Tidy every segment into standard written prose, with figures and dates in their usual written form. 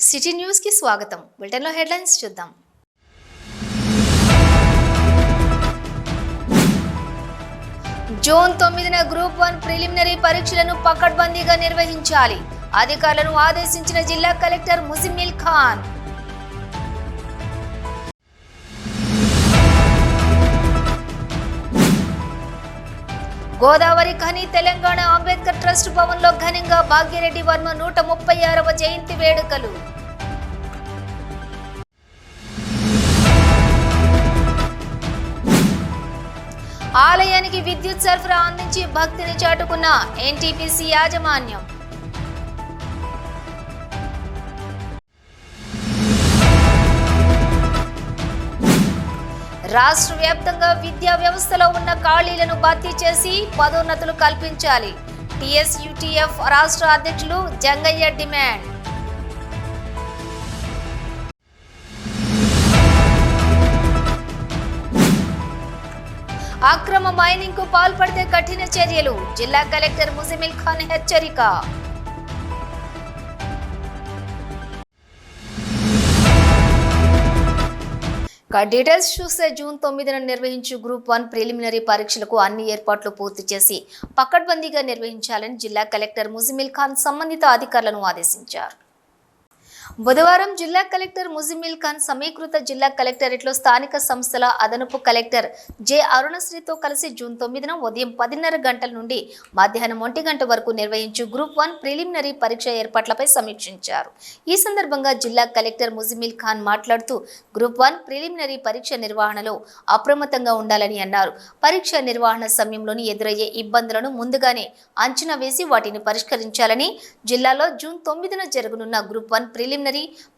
City news కి స్వాగతం. బులెటిన్లో హెడ్లైన్స్ చూద్దాం. జూన్ 9న గ్రూప్ 1 ప్రిలిమినరీ పరీక్షలను పకడ్బందీగా నిర్వహించాలి. అధికారులను ఆదేశించిన జిల్లా కలెక్టర్ ముజిమిల్ ఖాన్. గోదావరి ఖని తెలంగాణ అంబేద్కర్ ట్రస్ట్ భవన్లో ఘనంగా భాగ్యరెడ్డి వర్మ 136వ జయంతి వేడుకలు. ఆలయానికి విద్యుత్ సరఫరా అందించి భక్తిని చాటుకున్న ఎన్టీపీసీ యాజమాన్యం. రాష్ట్ర వ్యాప్తంగా విద్యా వ్యవస్థలో ఉన్న ఖాళీలను భర్తీ చేసి పదోన్నతులు కల్పించాలి. టీఎస్యూటీఎఫ్ రాష్ట్ర అధ్యక్షులు జంగయ్య డిమాండ్. అక్రమ మైనింగ్ కు పాల్పడితే కఠిన చర్యలు. జిల్లా కలెక్టర్ ముజిమిల్ ఖాన్ హెచ్చరిక. డీటెయిల్స్ చూస్తే జూన్ 9న నిర్వహించు గ్రూప్ 1 ప్రిలిమినరీ పరీక్షలకు అన్ని ఏర్పాట్లు పూర్తి చేసి పకడ్బందీగా నిర్వహించాలని జిల్లా కలెక్టర్ ముజిమిల్ ఖాన్ సంబంధిత అధికారులను ఆదేశించారు. బుధవారం జిల్లా కలెక్టర్ ముజిమిల్ ఖాన్ సమీకృత జిల్లా కలెక్టరేట్లో స్థానిక సంస్థల అదనపు కలెక్టర్ జె అరుణశ్రీతో కలిసి జూన్ 9న ఉదయం 10:30 గంటల నుండి మధ్యాహ్నం 1 గంట వరకు నిర్వహించు గ్రూప్ 1 ప్రిలిమినరీ పరీక్ష ఏర్పాట్లపై సమీక్షించారు. ఈ సందర్భంగా జిల్లా కలెక్టర్ ముజిమిల్ ఖాన్ మాట్లాడుతూ గ్రూప్ 1 ప్రిలిమినరీ పరీక్ష నిర్వహణలో అప్రమత్తంగా ఉండాలని అన్నారు. పరీక్ష నిర్వహణ సమయంలోని ఎదురయ్యే ఇబ్బందులను ముందుగానే అంచనా వేసి వాటిని పరిష్కరించాలని, జిల్లాలో జూన్ 9న జరగనున్న గ్రూప్ 1 ప్రిలిమినరీ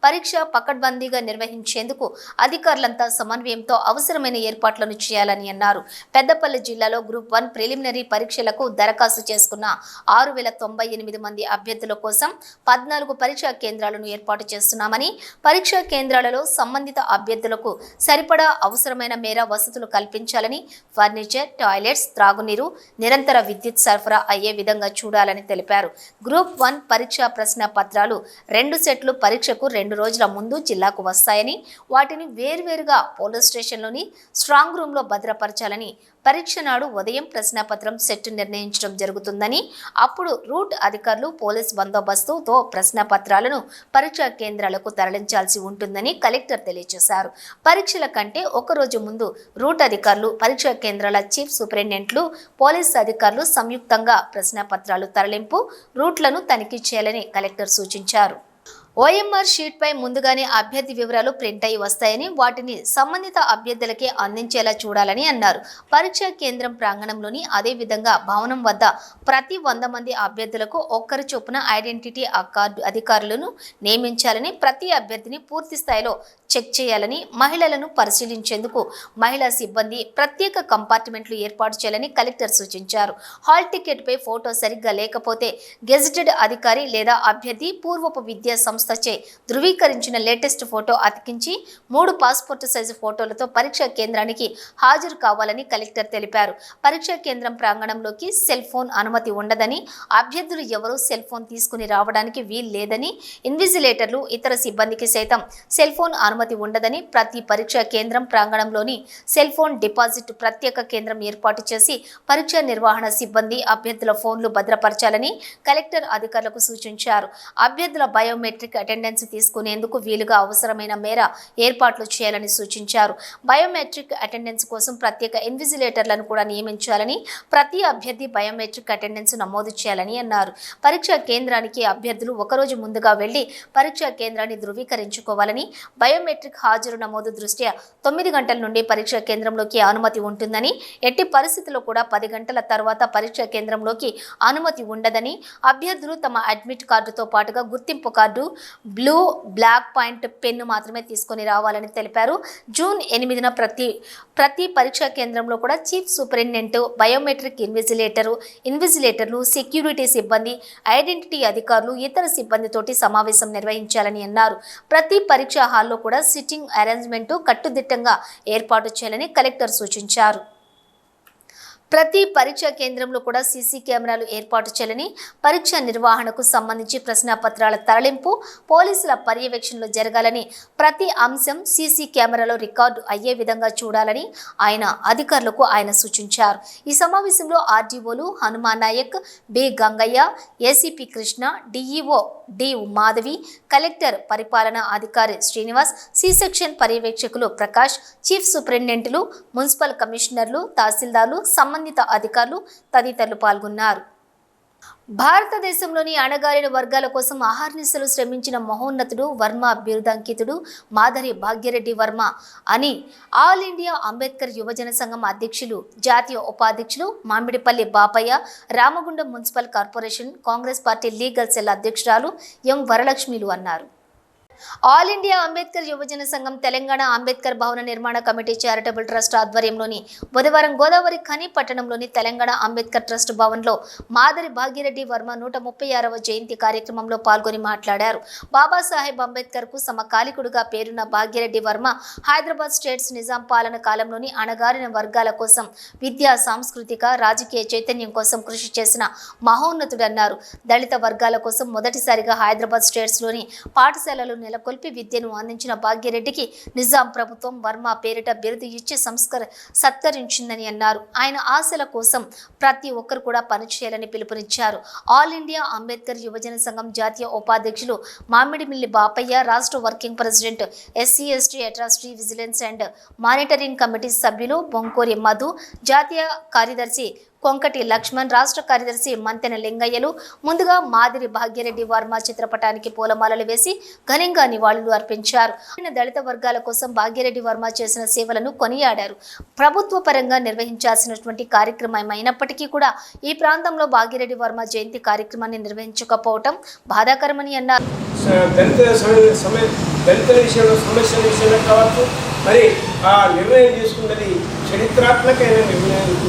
పరీక్ష పకడ్బందీగా నిర్వహించేందుకు అధికారులంతా సమన్వయంతో అవసరమైన ఏర్పాట్లను చేయాలని అన్నారు. పెద్దపల్లి జిల్లాలో గ్రూప్ 1 ప్రిలిమినరీ పరీక్షలకు దరఖాస్తు చేసుకున్న 6098 మంది అభ్యర్థుల కోసం 14 పరీక్షా కేంద్రాలను ఏర్పాటు చేస్తున్నామని, పరీక్షా కేంద్రాలలో సంబంధిత అభ్యర్థులకు సరిపడా అవసరమైన మేర వసతులు కల్పించాలని, ఫర్నిచర్, టాయిలెట్స్, త్రాగునీరు, నిరంతర విద్యుత్ సరఫరా అయ్యే విధంగా చూడాలని తెలిపారు. గ్రూప్ 1 పరీక్షా ప్రశ్న పత్రాలు 2 సెట్లు పరీక్షకు 2 రోజుల ముందు జిల్లాకు వస్తాయని, వాటిని వేర్వేరుగా పోలీస్ స్టేషన్లోని స్ట్రాంగ్ రూమ్లో భద్రపరచాలని, పరీక్ష నాడు ఉదయం ప్రశ్నపత్రం సెట్ నిర్ణయించడం జరుగుతుందని, అప్పుడు రూట్ అధికారులు పోలీస్ బందోబస్తుతో ప్రశ్నపత్రాలను పరీక్షా కేంద్రాలకు తరలించాల్సి ఉంటుందని కలెక్టర్ తెలియజేశారు. పరీక్షల కంటే ఒకరోజు ముందు రూట్ అధికారులు, పరీక్షా కేంద్రాల చీఫ్ సూపరింటెండెంట్లు, పోలీస్ అధికారులు సంయుక్తంగా ప్రశ్నపత్రాలు తరలింపు రూట్లను తనిఖీ చేయాలని కలెక్టర్ సూచించారు. ఓఎంఆర్ షీట్ పై ముందుగానే అభ్యర్థి వివరాలు ప్రింట్ అయి వస్తాయని, వాటిని సంబంధిత అభ్యర్థులకే అందించేలా చూడాలని అన్నారు. పరీక్షా కేంద్రం ప్రాంగణంలోని అదే విధంగా భవనం వద్ద ప్రతి 100 మంది అభ్యర్థులకు ఒక్కరి చొప్పున ఐడెంటిటీ కార్డు అధికారులను నియమించాలని, ప్రతి అభ్యర్థిని పూర్తి స్థాయిలో చెక్ చేయాలని, మహిళలను పరిశీలించేందుకు మహిళా సిబ్బంది ప్రత్యేక కంపార్ట్మెంట్లు ఏర్పాటు చేయాలని కలెక్టర్ సూచించారు. హాల్ టికెట్ పై ఫోటో సరిగ్గా లేకపోతే గెజిటెడ్ అధికారి లేదా అభ్యర్థి పూర్వపు విద్యా సంస్థచే ధృవీకరించిన లేటెస్ట్ ఫోటో అతికించి 3 పాస్పోర్ట్ సైజు ఫోటోలతో పరీక్షా కేంద్రానికి హాజరు కావాలని కలెక్టర్ తెలిపారు. పరీక్షా కేంద్రం ప్రాంగణంలోకి సెల్ ఫోన్ అనుమతి ఉండదని, అభ్యర్థులు ఎవరూ సెల్ ఫోన్ తీసుకుని రావడానికి వీలు లేదని, ఇన్విజిలేటర్లు, ఇతర సిబ్బందికి సైతం సెల్ ఫోన్ అనుమతి ఉండదని, ప్రతి పరీక్షా కేంద్రం ప్రాంగణంలోని సెల్ ఫోన్ డిపాజిట్ ప్రత్యేక కేంద్రం ఏర్పాటు చేసి పరీక్షా నిర్వహణ సిబ్బంది అభ్యర్థుల ఫోన్లు భద్రపరచాలని కలెక్టర్ అధికారులకు సూచించారు. అభ్యర్థుల బయోమెట్రిక్ అటెండెన్స్ తీసుకునేందుకు వీలుగా అవసరమైన మేర ఏర్పాట్లు చేయాలని సూచించారు. బయోమెట్రిక్ అటెండెన్స్ కోసం ప్రత్యేక ఇన్విజిలేటర్లను కూడా నియమించాలని, ప్రతి అభ్యర్థి బయోమెట్రిక్ అటెండెన్స్ నమోదు చేయాలని అన్నారు. పరీక్షా కేంద్రానికి అభ్యర్థులు ఒకరోజు ముందుగా వెళ్లి పరీక్షా కేంద్రాన్ని ధృవీకరించుకోవాలని, బయోమెట్రిక్ హాజరు నమోదు దృష్ట్యా 9 గంటల నుండి పరీక్షా కేంద్రంలోకి అనుమతి ఉంటుందని, ఎట్టి పరిస్థితుల్లో కూడా 10 గంటల తర్వాత పరీక్షా కేంద్రంలోకి అనుమతి ఉండదని, అభ్యర్థులు తమ అడ్మిట్ కార్డుతో పాటుగా గుర్తింపు card, blue black point pen మాత్రమే తీసుకొని రావాలని తెలిపారు. జూన్ 8న ప్రతి పరీక్షా కేంద్రంలో కూడా చీఫ్ సూపరింటెండెంట్, బయోమెట్రిక్ ఇన్విజిలేటర్లు, సెక్యూరిటీ సిబ్బంది, ఐడెంటిటీ అధికారులు, ఇతర సిబ్బందితోటి సమావేశం నిర్వహించాలని అన్నారు. ప్రతి పరీక్షా హాల్లో కూడా సిట్టింగ్ అరేంజ్మెంట్ కట్టుదిట్టంగా ఏర్పాటు చేయాలని కలెక్టర్ సూచించారు. ప్రతి పరీక్షా కేంద్రంలో కూడా సీసీ కెమెరాలు ఏర్పాటు చేయాలని, పరీక్ష నిర్వహణకు సంబంధించి ప్రశ్నాపత్రాల తరలింపు పోలీసుల పర్యవేక్షణలో జరగాలని, ప్రతి అంశం సీసీ కెమెరాలో రికార్డు అయ్యే విధంగా చూడాలని అధికారులకు ఆయన సూచించారు. ఈ సమావేశంలో ఆర్డీఓలు Hanuman Nayak, B Gangaiah, ACP Krishna, DEO D Madhavi, collector పరిపాలనా అధికారి శ్రీనివాస్, సి సెక్షన్ పర్యవేక్షకులు ప్రకాష్, చీఫ్ సూపరింటెండెంట్లు, మున్సిపల్ కమిషనర్లు, తహసీల్దార్లు, సంబంధిత అధికారులు తదితరులు పాల్గొన్నారు. భారతదేశంలోని అణగారిన వర్గాల కోసం అహర్నిశలు శ్రమించిన మహోన్నతుడు, వర్మ బిరుదాంకితుడు మాధరి భాగ్యరెడ్డి వర్మ అని ఆల్ ఇండియా అంబేద్కర్ యువజన సంఘం అధ్యక్షులు, జాతీయ ఉపాధ్యక్షులు Mamidipalli Bapayya, Ramagundam municipal corporation Congress party legal cell అధ్యక్షురాలు ఎం వరలక్ష్మిలు అన్నారు. ఆల్ ఇండియా అంబేద్కర్ యువజన సంఘం తెలంగాణ అంబేద్కర్ భవన నిర్మాణ కమిటీ చారిటబుల్ ట్రస్ట్ ఆధ్వర్యంలోని బుధవారం గోదావరి ఖని పట్టణంలోని తెలంగాణ అంబేద్కర్ ట్రస్ట్ భవన్లో మాధరి భాగ్యరెడ్డి వర్మ 136వ జయంతి కార్యక్రమంలో పాల్గొని మాట్లాడారు. బాబాసాహెబ్ అంబేద్కర్ కు సమకాలికుడుగా పేరున్న భాగ్యరెడ్డి వర్మ హైదరాబాద్ స్టేట్స్ నిజాం పాలన కాలంలోని అణగారిన వర్గాల కోసం విద్యా, సాంస్కృతిక, రాజకీయ చైతన్యం కోసం కృషి చేసిన మహోన్నతుడన్నారు. దళిత వర్గాల కోసం మొదటిసారిగా హైదరాబాద్ స్టేట్స్ లోని పాఠశాలలు నెలకొల్పి విద్యను అందించిన భాగ్యరెడ్డికి నిజాం ప్రభుత్వం వర్మ పేరిట బిరుదు ఇచ్చి సత్కరించిందని అన్నారు. ఆయన ఆశల కోసం ప్రతి ఒక్కరు కూడా పనిచేయాలని పిలుపునిచ్చారు. ఆల్ ఇండియా అంబేద్కర్ యువజన సంఘం జాతీయ ఉపాధ్యక్షులు మామిడిమిల్లి బాపయ్య, రాష్ట్ర working president SC ST atrocity vigilance and monitoring committee సభ్యులు బొంకోరి మధు, జాతీయ కార్యదర్శి కొంకటి లక్ష్మణ్, రాష్ట్ర కార్యదర్శి మంతెన లింగయ్యలు ముందుగా మాదిరి భాగ్యరెడ్డి వర్మ చిత్రపటానికి పూలమాలలు వేసి ఘనంగా నివాళులు అర్పించారు. దళిత వర్గాల కోసం భాగ్యరెడ్డి వర్మ చేసిన సేవలను కొనియాడారు. ప్రభుత్వ పరంగా నిర్వహించాల్సినటువంటి కార్యక్రమం అయినప్పటికీ కూడా ఈ ప్రాంతంలో భాగ్యరెడ్డి వర్మ జయంతి కార్యక్రమాన్ని నిర్వహించకపోవడం బాధాకరమని అన్నారు. మరి ఆ నిర్ణయం తీసుకున్నది చరిత్రాత్మకమైన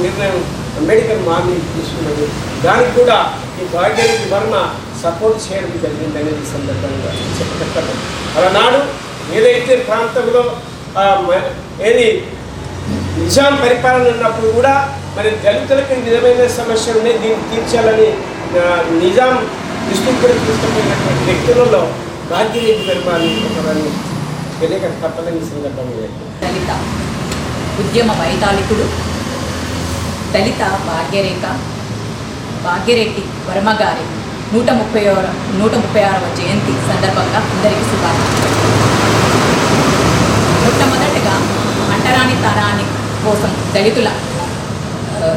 నిర్ణయం అంబేద్కర్ మార్ని తీసుకున్నది. దానికి కూడా ఈ భాగ్యరెడ్డి వర్మ సపోర్ట్ చేయడం జరిగింది అనేది సందర్భంగా చెప్పగలం. అలనాడు ఏదైతే ప్రాంతంలో ఏది నిజాం పరిపాలన ఉన్నప్పుడు కూడా మరి దళితులకి నిజమైన సమస్యలు ఉన్నాయి, దీన్ని తీర్చాలని నిజాం దృష్టికి తీసుకుపోయినటువంటి వ్యక్తులలో భాగ్యరెడ్డి వర్మని ఒకరని తెలియక తప్పదని సందర్భంగా దళిత ఉద్యమ వైతాళికుడు, దళిత భాగ్యరెడ్డి వర్మ గారి 136వ జయంతి సందర్భంగా అందరికీ శుభాకాంక్షలు. మొట్టమొదటిగా అంటరాని తరాని కోసం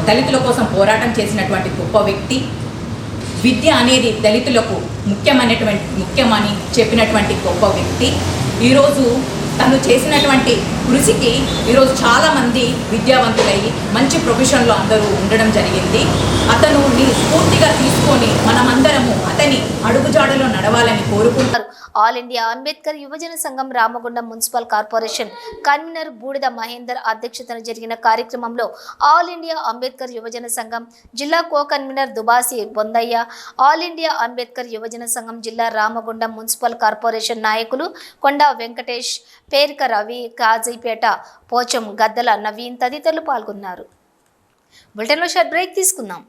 దళితుల కోసం పోరాటం చేసినటువంటి గొప్ప వ్యక్తి. విద్య అనేది దళితులకు ముఖ్యమని చెప్పినటువంటి గొప్ప వ్యక్తి. ఈరోజు తను చేసినటువంటి కృషికి ఈరోజు చాలామంది విద్యావంతులయ్యి మంచి ప్రొఫెషన్లో అందరూ ఉండడం జరిగింది. అతను స్ఫూర్తిగా తీసుకొని మనమందరము అతని అడుగుజాడలో నడవాలని కోరుకుంటారు. ఆల్ ఇండియా అంబేద్కర్ యువజన సంఘం రామగుండం మున్సిపల్ కార్పొరేషన్ కన్వీనర్ బూడిద మహేందర్ అధ్యక్షతన జరిగిన కార్యక్రమంలో ఆల్ ఇండియా అంబేద్కర్ యువజన సంఘం జిల్లా co convener దుబాసి Bondaiah, all India Ambedkar యువజన సంఘం జిల్లా రామగుండం మున్సిపల్ కార్పొరేషన్ నాయకులు కొండా వెంకటేష్, పేరిక రవి, కాజీపేట పోచం గద్దల నవీన్ తదితరులు పాల్గొన్నారు. బులెటిన్లో షార్ట్ బ్రేక్ తీసుకుందాం.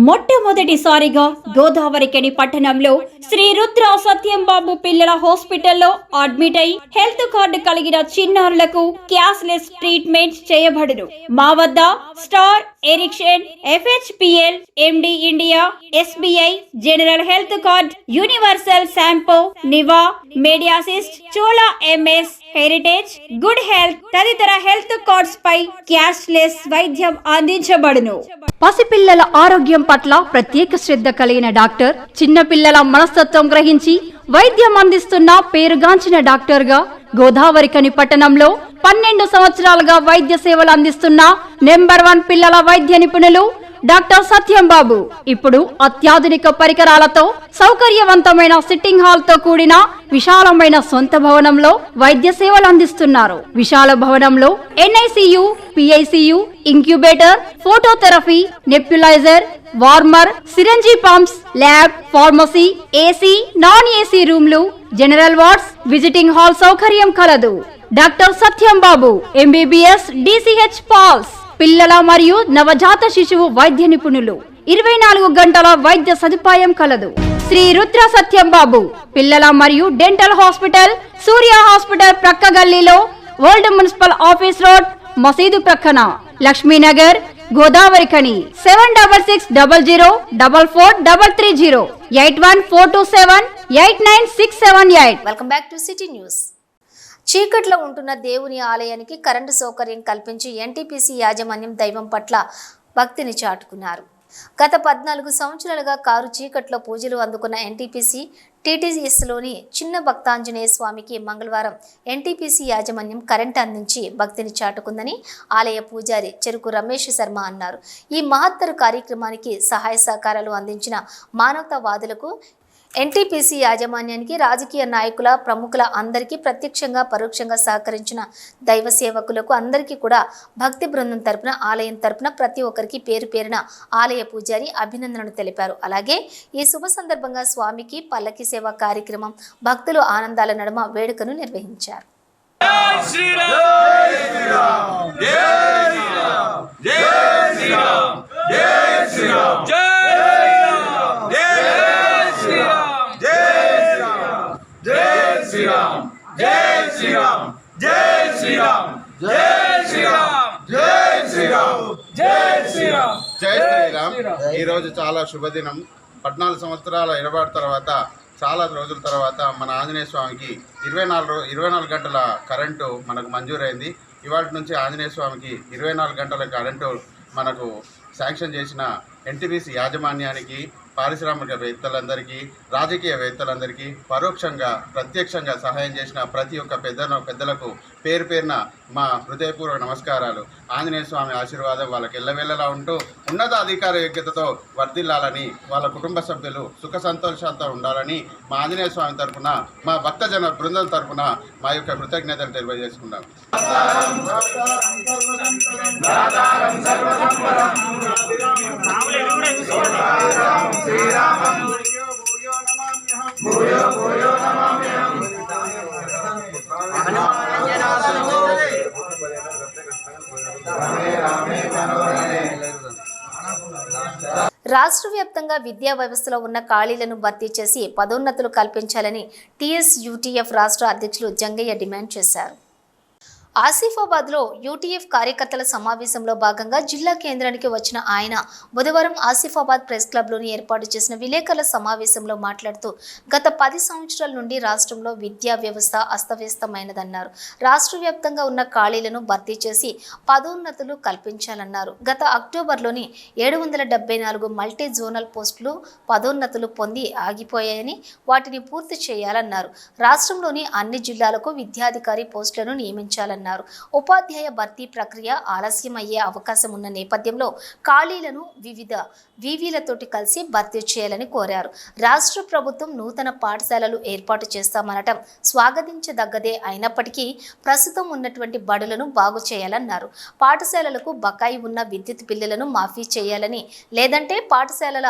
మొట్టమొదటిసారిగా గోదావరికని పట్టణంలో శ్రీ రుద్ర సత్యంబాబు పిల్లల హాస్పిటల్లో అడ్మిట్ అయి హెల్త్ కార్డు కలిగిన చిన్నారులకు క్యాష్లెస్ ట్రీట్మెంట్ చేయబడును. మా వద్ద స్టార్, ఎరిక్షన్, FHPL, MD India, SBI, general health card, universal Sompo, Niva, Mediassist, Chola MS, heritage, good health తదితర హెల్త్ కార్డ్స్ పై క్యాష్లెస్ వైద్యం అందించబడును. పసిపిల్లల ఆరోగ్యం పట్ల ప్రత్యేక శ్రద్ధ కలిగిన డాక్టర్, చిన్నపిల్లల మనస్తత్వం గ్రహించి వైద్యం అందిస్తున్న పేరుగాంచిన డాక్టర్ గా గోదావరికని పట్టణంలో 12 సంవత్సరాలుగా వైద్య సేవలు అందిస్తున్న నెంబర్ 1 పిల్లల వైద్య నిపుణులు డాక్టర్ సత్యంబాబు ఇప్పుడు అత్యాధునిక పరికరాలతో సౌకర్యవంతమైన సిట్టింగ్ హాల్ తో కూడిన విశాలమైన సొంత భవనంలో వైద్య సేవలు అందిస్తున్నారు. విశాల భవనంలో NICU, PICU, incubator, phototherapy, nebuliser, warmer, సిరంజీ pumps, lab, pharmacy, AC, non AC రూమ్లు, జనరల్ వార్డ్స్, విజిటింగ్ హాల్ సౌకర్యం కలదు. డాక్టర్ సత్యం బాబు MBBS DCH పాల్స్ పిల్లల మరియు నవజాత శిశువు వైద్య నిపుణులు 24 గంటల వైద్య సదుపాయం కలదు. శ్రీ రుద్ర సత్యం బాబు పిల్లల మరియు డెంటల్ హాస్పిటల్ సూర్య హాస్పిటల్ ప్రక్క గల్లీలో ఓల్డ్ మున్సిపల్ ఆఫీస్ రోడ్ మసీదు ప్రక్కన Lakshminagar Godavari Khani 7600004430 8142789678. Welcome back to city news. చీకట్లో ఉంటున్న దేవుని ఆలయానికి కరెంటు సౌకర్యం కల్పించి ఎన్టీపీసీ యాజమాన్యం దైవం పట్ల భక్తిని చాటుకున్నారు. గత 14 సంవత్సరాలుగా కారు చీకట్లో పూజలు అందుకున్న ఎన్టీపీసీ టీటీఎస్లోని చిన్న భక్తాంజనేయ స్వామికి మంగళవారం ఎన్టీపీసీ యాజమాన్యం కరెంటు అందించి భక్తిని చాటుకుందని ఆలయ పూజారి చెరుకు రమేష్ శర్మ అన్నారు. ఈ మహత్తర కార్యక్రమానికి సహాయ సహకారాలు అందించిన మానవతావాదులకు, ఎన్టీపీసీ యాజమాన్యానికి, రాజకీయ నాయకుల, ప్రముఖుల అందరికీ ప్రత్యక్షంగా పరోక్షంగా సహకరించిన దైవ సేవకులకు అందరికీ కూడా భక్తి బృందం తరపున, ఆలయం తరపున ప్రతి ఒక్కరికి పేరు పేరున ఆలయ పూజారి అభినందనలు తెలిపారు. అలాగే ఈ శుభ సందర్భంగా స్వామికి పల్లకి సేవ కార్యక్రమం భక్తులు ఆనందాల నడుమ వేడుకను నిర్వహించారు. ఈ రోజు చాలా శుభదినం. 14 సంవత్సరాల ఎడబాటు తర్వాత, చాలా రోజుల తర్వాత మన ఆంజనేయ స్వామికి 24 గంటల కరెంటు మనకు మంజూరైంది. ఇవాటి నుంచి ఆంజనేయ స్వామికి 24 గంటల కరెంటు మనకు శాంక్షన్ చేసిన ఎన్టీపీసీ యాజమాన్యానికి, పారిశ్రామికవేత్తలందరికీ, రాజకీయవేత్తలందరికీ, పరోక్షంగా ప్రత్యక్షంగా సహాయం చేసిన ప్రతి ఒక్క పెద్దలకు పేరు పేరున మా హృదయపూర్వక నమస్కారాలు. ఆంజనేయ స్వామి ఆశీర్వాదం వాళ్ళకి ఎల్లవేళలా ఉంటూ ఉన్నత అధికార యోగ్యతతో వర్ధిల్లాలని, వాళ్ళ కుటుంబ సభ్యులు సుఖ సంతోషాలతో ఉండాలని మా ఆంజనేయ స్వామి తరఫున, మా భక్తజన బృందం తరఫున మా యొక్క కృతజ్ఞతలు తెలియజేసుకున్నాం. రాష్ట్ర వ్యాప్తంగా విద్యా వ్యవస్థలో ఉన్న ఖాళీలను భర్తీ చేసి పదోన్నతులు కల్పించాలని టీఎస్యూటీఎఫ్ రాష్ట్ర అధ్యక్షులు జంగయ్య డిమాండ్ చేశారు. ఆసిఫాబాద్లో యూటీఎఫ్ కార్యకర్తల సమావేశంలో భాగంగా జిల్లా కేంద్రానికి వచ్చిన ఆయన బుధవారం ఆసిఫాబాద్ ప్రెస్ క్లబ్లోని ఏర్పాటు చేసిన విలేకరుల సమావేశంలో మాట్లాడుతూ గత 10 సంవత్సరాల నుండి రాష్ట్రంలో విద్యా వ్యవస్థ అస్తవ్యస్తమైనదన్నారు. రాష్ట్ర వ్యాప్తంగా ఉన్న ఖాళీలను భర్తీ చేసి పదోన్నతులు కల్పించాలన్నారు. గత అక్టోబర్లోని 774 మల్టీ జోనల్ పోస్టులు పదోన్నతులు పొంది ఆగిపోయాయని, వాటిని పూర్తి చేయాలన్నారు. రాష్ట్రంలోని అన్ని జిల్లాలకు విద్యాధికారి పోస్టులను నియమించాలన్నారు. ఉపాధ్యాయ భర్తీ ప్రక్రియ ఆలస్యమయ్యే అవకాశం ఉన్న నేపథ్యంలో ఖాళీలను వివిధ వివిలతోటి కలిసి భర్తీ చేయాలని కోరారు. రాష్ట్ర ప్రభుత్వం నూతన పాఠశాలలు ఏర్పాటు చేస్తామనటం స్వాగతించదగ్గదే అయినప్పటికీ ప్రస్తుతం ఉన్నటువంటి బడులను బాగు చేయాలన్నారు. పాఠశాలలకు బకాయి ఉన్న విద్యుత్ బిల్లులను మాఫీ చేయాలని, లేదంటే పాఠశాలల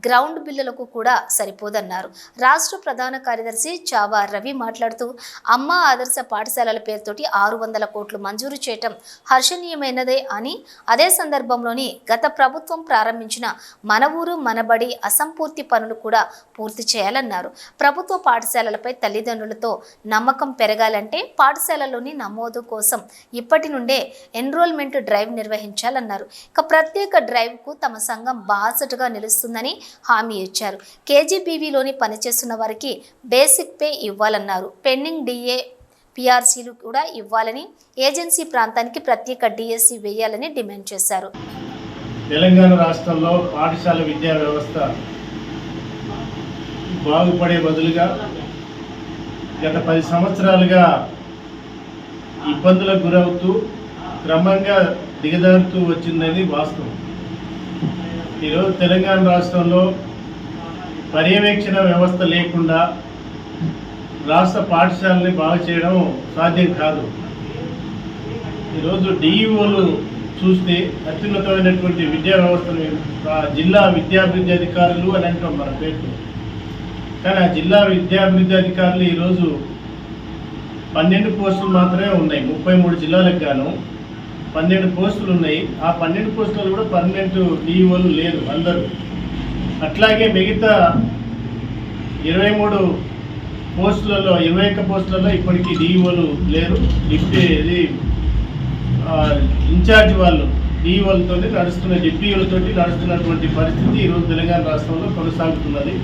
గ్రౌండ్ బిల్లులకు కూడా సరిపోదన్నారు. రాష్ట్ర ప్రధాన కార్యదర్శి చావా రవి మాట్లాడుతూ అమ్మ ఆదర్శ పాఠశాలల పేరుతోటి 600 కోట్లు మంజూరు చేయటం హర్షణీయమైనదే అని, అదే సందర్భంలోని గత ప్రభుత్వం ప్రారంభించిన మన ఊరు మనబడి అసంపూర్తి పనులు కూడా పూర్తి చేయాలన్నారు. ప్రభుత్వ పాఠశాలలపై తల్లిదండ్రులతో నమ్మకం పెరగాలంటే పాఠశాలలోని నమోదు కోసం ఇప్పటి నుండే ఎన్రోల్మెంట్ డ్రైవ్ నిర్వహించాలన్నారు. ఇక ప్రత్యేక డ్రైవ్కు తమ సంఘం బాసటగా నిలుస్తుందని హామీ ఇచ్చారు. కేజీబీవీలోని పనిచేస్తున్న వారికి బేసిక్ పే ఇవ్వాలన్నారు. పెండింగ్ డిఏ పిఆర్సీలు కూడా ఇవ్వాలని, ఏజెన్సీ ప్రాంతానికి ప్రత్యేక డిఎస్సి వేయాలని డిమాండ్ చేశారు. తెలంగాణ రాష్ట్రంలో పాఠశాల విద్యా వ్యవస్థ బాగుపడే బదులుగా గత 10 సంవత్సరాలుగా ఇబ్బందులకు గురవుతూ క్రమంగా దిగజారుతూ వచ్చిందని వాస్తవం. ఈరోజు తెలంగాణ రాష్ట్రంలో పర్యవేక్షణ వ్యవస్థ లేకుండా రాష్ట్ర పాఠశాలని బాగు చేయడం సాధ్యం కాదు. ఈరోజు డిఈఓలు చూస్తే అత్యున్నతమైనటువంటి విద్యా వ్యవస్థను జిల్లా విద్యాభివృద్ధి అధికారులు అని అంటాం మన పేరు. కానీ ఆ జిల్లా విద్యాభివృద్ధి అధికారులు ఈరోజు 12 పోస్టులు మాత్రమే ఉన్నాయి. 33 జిల్లాలకు గాను 12 పోస్టులు ఉన్నాయి. ఆ 12 పోస్టులు కూడా పర్మనెంట్ డిఈఓలు లేరు అందరూ. అట్లాగే మిగతా 23 పోస్టులలో 21 పోస్టులలో ఇప్పటికీ డిఈఓలు లేరు. ఇన్ఛార్జ్ వాళ్ళు డిఈఓలతో డిప్యూలతో నడుస్తున్నటువంటి పరిస్థితి ఈరోజు తెలంగాణ రాష్ట్రంలో కొనసాగుతున్నది.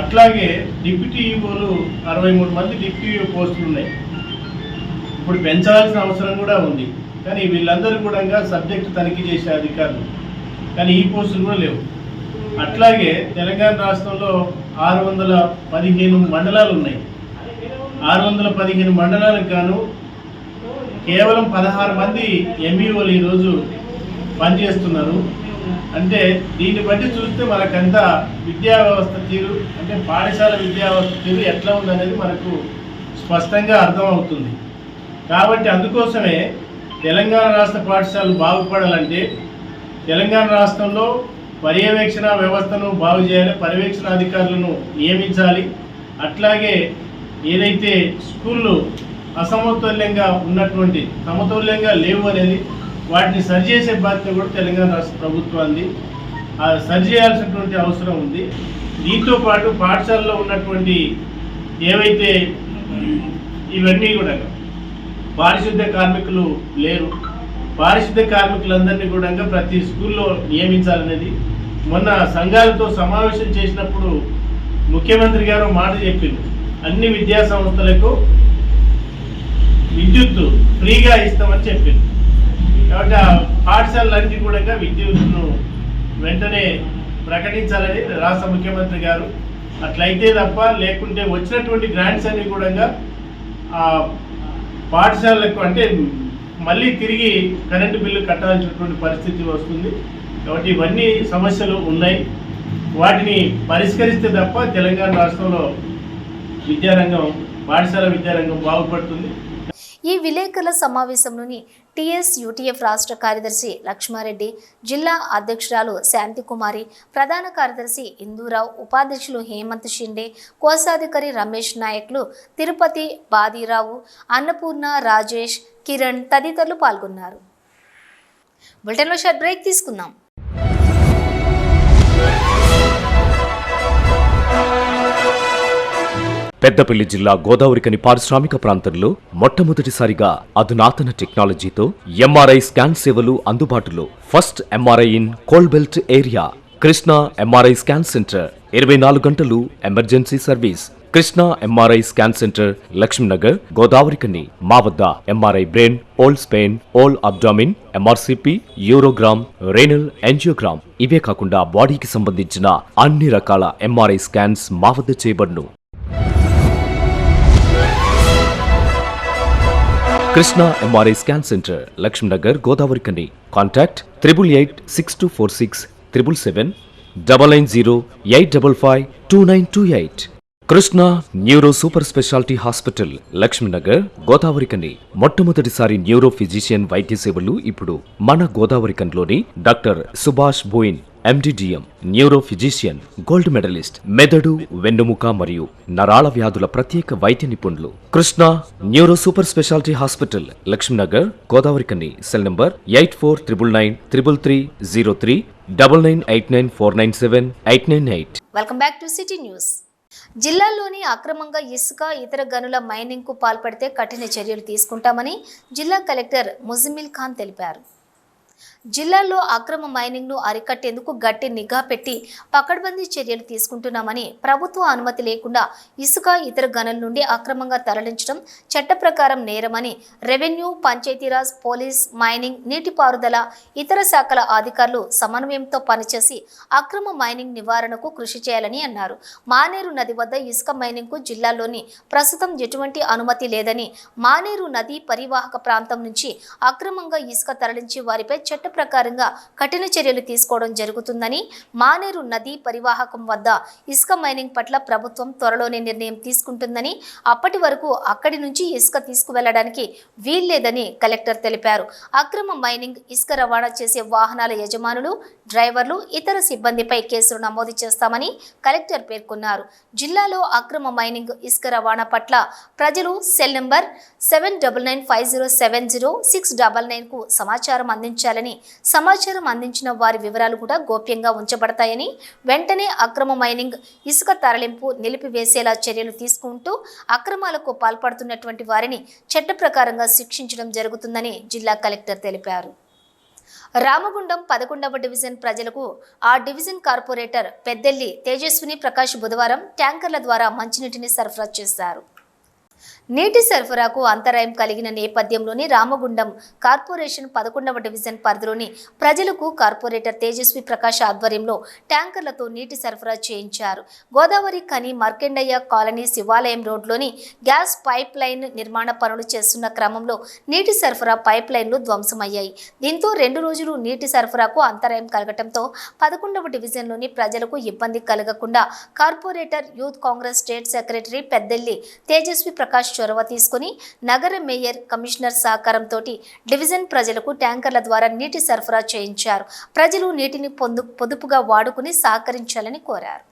అట్లాగే డిప్యూటీ ఈఓలు 63 మంది డిప్యూటీ పోస్టులు ఉన్నాయి. ఇప్పుడు పెంచాల్సిన అవసరం కూడా ఉంది. కానీ వీళ్ళందరూ కూడా సబ్జెక్టు తనిఖీ చేసే అధికారులు, కానీ ఈ పోస్టులు కూడా లేవు. అట్లాగే తెలంగాణ రాష్ట్రంలో 615 మండలాలు ఉన్నాయి. 615 మండలాలకు గాను కేవలం 16 మంది ఎంఈఓలు ఈరోజు పనిచేస్తున్నారు. అంటే దీన్ని బట్టి చూస్తే మనకంతా విద్యా వ్యవస్థ తీరు, అంటే పాఠశాల విద్యా వ్యవస్థ తీరు ఎట్లా ఉందనేది మనకు స్పష్టంగా అర్థమవుతుంది. కాబట్టి అందుకోసమే తెలంగాణ రాష్ట్ర పాఠశాలలు బాగుపడాలంటే తెలంగాణ రాష్ట్రంలో పర్యవేక్షణ వ్యవస్థను బాగు చేయాలి, పర్యవేక్షణ అధికారులను నియమించాలి. అట్లాగే ఏదైతే స్కూళ్ళు అసమతుల్యంగా ఉన్నటువంటి సమతుల్యంగా లేవు అనేది వాటిని సరిచేసే బాధ్యత కూడా తెలంగాణ రాష్ట్ర ప్రభుత్వాన్ని సరిచేయాల్సినటువంటి అవసరం ఉంది. దీంతో పాటు పాఠశాలలో ఉన్నటువంటి ఏవైతే ఇవన్నీ కూడా పారిశుద్ధ్య కార్మికులు లేరు. పారిశుద్ధ్య కార్మికులందరినీ కూడా ప్రతి స్కూల్లో నియమించాలనేది మొన్న సంఘాలతో సమావేశం చేసినప్పుడు ముఖ్యమంత్రి గారు మాట చెప్పింది, అన్ని విద్యా సంస్థలకు విద్యుత్తు ఫ్రీగా ఇస్తామని చెప్పింది. కాబట్టి ఆ పాఠశాలలన్నీ కూడా విద్యుత్తును వెంటనే ప్రకటించాలని రాష్ట్ర ముఖ్యమంత్రి గారు. అట్లయితే తప్ప లేకుంటే వచ్చినటువంటి గ్రాంట్స్ అన్ని కూడా ఆ పాఠశాలలకు అంటే మళ్ళీ తిరిగి కరెంటు బిల్లు కట్టాల్సినటువంటి పరిస్థితి వస్తుంది. కాబట్టి ఇవన్నీ సమస్యలు ఉన్నాయి. వాటిని పరిష్కరిస్తే తప్ప తెలంగాణ రాష్ట్రంలో విద్యారంగం, పాఠశాల విద్యారంగం బాగుపడుతుంది. ఈ విలేకరుల సమావేశంలోని టీఎస్ యూటీఎఫ్ రాష్ట్ర కార్యదర్శి లక్ష్మారెడ్డి, జిల్లా అధ్యక్షురాలు శాంతికుమారి, ప్రధాన కార్యదర్శి ఇందూరావు, ఉపాధ్యక్షులు హేమంత్ షిండే, కోశాధికారి రమేష్ నాయక్లు తిరుపతి, బాదీరావు, అన్నపూర్ణ, రాజేష్, కిరణ్ తదితరులు పాల్గొన్నారు. బులెటిన్లో షార్ట్ బ్రేక్ తీసుకుందాం. పెద్దపల్లి జిల్లా గోదావరికని పారిశ్రామిక ప్రాంతంలో మొట్టమొదటిసారిగా అధునాతన టెక్నాలజీతో ఎంఆర్ఐ స్కాన్ సేవలు అందుబాటులో. First MRI in coal belt area. Krishna MRI scan centre 24 గంటలు emergency service. Krishna MRI scan centre, Lakshminagar, Godavarikhani. మా వద్ద MRI brain, whole spine, whole abdomen, MRCP, urogram, renal angiogram, ఇవే కాకుండా బాడీకి సంబంధించిన అన్ని రకాల ఎంఆర్ఐ స్కాన్స్ మా వద్ద చేయబడును. Krishna MRI scan centre, Lakshminagar, Godavarikhani. Contact 888646 777 99085552928. Krishna neuro super speciality hospital, Lakshminagar, Godavarikhani. మొట్టమొదటిసారి న్యూరో ఫిజిషియన్ వైద్య సేవలు ఇప్పుడు మన గోదావరికన్లోని doctor Subhash Boyin, MD DM, neuro physician, gold medallist, మెదడు, వెన్నుముక మరియు నరాల వ్యాధుల ప్రత్యేక వైద్య నిపుణులు. Krishna neuro super speciality hospital, Lakshminagar, Godavarikhani. Cell number 84993303 9989497898. Welcome back to city news. జిల్లాలోని అక్రమంగా ఇసుక, ఇతర గనుల మైనింగ్కు పాల్పడితే కఠిన చర్యలు తీసుకుంటామని జిల్లా కలెక్టర్ ముజిమిల్ ఖాన్ తెలిపారు. జిల్లాలో అక్రమ మైనింగ్ను అరికట్టేందుకు గట్టి నిఘా పెట్టి పకడ్బందీ చర్యలు తీసుకుంటున్నామని, ప్రభుత్వ అనుమతి లేకుండా ఇసుక, ఇతర గనుల నుండి అక్రమంగా తరలించడం చట్ట ప్రకారం నేరమని రెవెన్యూ, పంచాయతీరాజ్, పోలీస్, మైనింగ్, నీటిపారుదల, ఇతర శాఖల అధికారులు సమన్వయంతో పనిచేసి అక్రమ మైనింగ్ నివారణకు కృషి చేయాలని అన్నారు. మానేరు నది వద్ద ఇసుక మైనింగ్కు జిల్లాలోని ప్రస్తుతం ఎటువంటి అనుమతి లేదని, మానేరు నది పరివాహక ప్రాంతం నుంచి అక్రమంగా ఇసుక తరలించే వారిపై చట్ట ప్రకారంగా కఠిన చర్యలు తీసుకోవడం జరుగుతుందని, మానేరు నదీ పరివాహకం వద్ద ఇసుక మైనింగ్ పట్ల ప్రభుత్వం త్వరలోనే నిర్ణయం తీసుకుంటుందని, అప్పటి వరకు అక్కడి నుంచి ఇసుక తీసుకువెళ్లడానికి వీల్లేదని కలెక్టర్ తెలిపారు. అక్రమ మైనింగ్, ఇసుక రవాణా చేసే వాహనాల యజమానులు, డ్రైవర్లు, ఇతర సిబ్బందిపై కేసులు నమోదు చేస్తామని కలెక్టర్ పేర్కొన్నారు. జిల్లాలో అక్రమ మైనింగ్, ఇసుక రవాణా పట్ల ప్రజలు సెల్ నంబర్ 7950700699 కు సమాచారం అందించాలని, సమాచారం అందించిన వారి వివరాలు కూడా గోప్యంగా ఉంచబడతాయని, వెంటనే అక్రమ మైనింగ్, ఇసుక తరలింపు నిలిపివేసేలా చర్యలు తీసుకుంటూ అక్రమాలకు పాల్పడుతున్నటువంటి వారిని చట్ట ప్రకారంగా శిక్షించడం జరుగుతుందని జిల్లా కలెక్టర్ తెలిపారు. రామగుండం 11వ డివిజన్ ప్రజలకు ఆ డివిజన్ కార్పొరేటర్ పెద్దెల్లి తేజస్విని ప్రకాష్ బుధవారం ట్యాంకర్ల ద్వారా మంచినీటిని సరఫరా చేశారు. నీటి సరఫరాకు అంతరాయం కలిగిన నేపథ్యంలోని రామగుండం కార్పొరేషన్ 11వ డివిజన్ పరిధిలోని ప్రజలకు కార్పొరేటర్ తేజస్వి ప్రకాష్ ఆధ్వర్యంలో ట్యాంకర్లతో నీటి సరఫరా చేయించారు. గోదావరి ఖని మార్కండయ్య కాలనీ శివాలయం రోడ్లోని గ్యాస్ పైప్ లైన్ నిర్మాణ పనులు చేస్తున్న క్రమంలో నీటి సరఫరా పైప్ లైన్లు ధ్వంసమయ్యాయి. దీంతో 2 రోజులు నీటి సరఫరాకు అంతరాయం కలగటంతో 11వ డివిజన్లోని ప్రజలకు ఇబ్బంది కలగకుండా corporator youth Congress state secretary Peddelli Tejaswi Prakash చొరవ తీసుకుని నగర మేయర్, కమిషనర్ సహకారంతో డివిజన్ ప్రజలకు ట్యాంకర్ల ద్వారా నీటి సరఫరా చేయించారు. ప్రజలు నీటిని పొదుపుగా వాడుకుని సహకరించాలని కోరారు.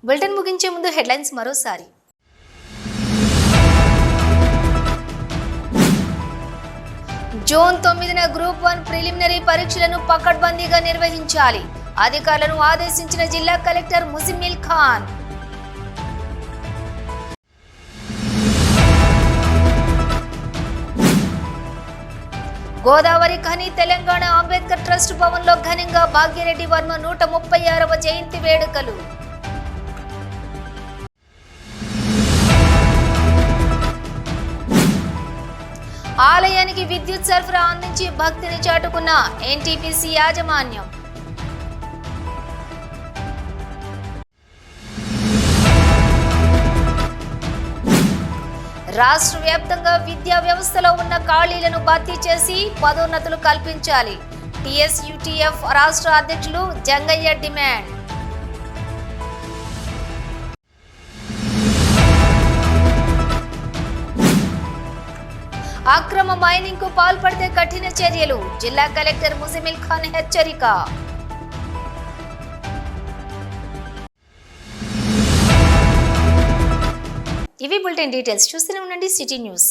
బులెటిన్ ముగించే ముందు హెడ్లైన్స్ మరోసారి. జూన్ 9న గ్రూప్ 1 ప్రిలిమినరీ పరీక్షలను పకడ్బందీగా నిర్వహించాలి. అధికారులను ఆదేశించిన జిల్లా కలెక్టర్ ముజిమిల్ ఖాన్. గోదావరి ఖని తెలంగాణ అంబేద్కర్ ట్రస్ట్ భవన్లో ఘనంగా భాగ్యరెడ్డి వర్మ 136వ జయంతి వేడుకలు. ఆలయానికి విద్యుత్ సరఫరా అందించి భక్తిని చాటుకున్న ఎన్టీపీసీ యాజమాన్యం. రాష్ట్ర వ్యాప్తంగా విద్యా వ్యవస్థలో ఉన్న ఖాళీలను భర్తీ చేసి పదోన్నతులు కల్పించాలి. టీఎస్యూటీఎఫ్ రాష్ట్ర అధ్యక్షులు జంగయ్య డిమాండ్. అక్రమ మైనింగ్ కు పాల్పడితే కఠిన చర్యలు. జిల్లా కలెక్టర్ ముజిమిల్ ఖాన్ హెచ్చరిక. ఇవి బులెటిన్ డీటెయిల్స్. చూస్తూనే ఉండండి సిటీ న్యూస్.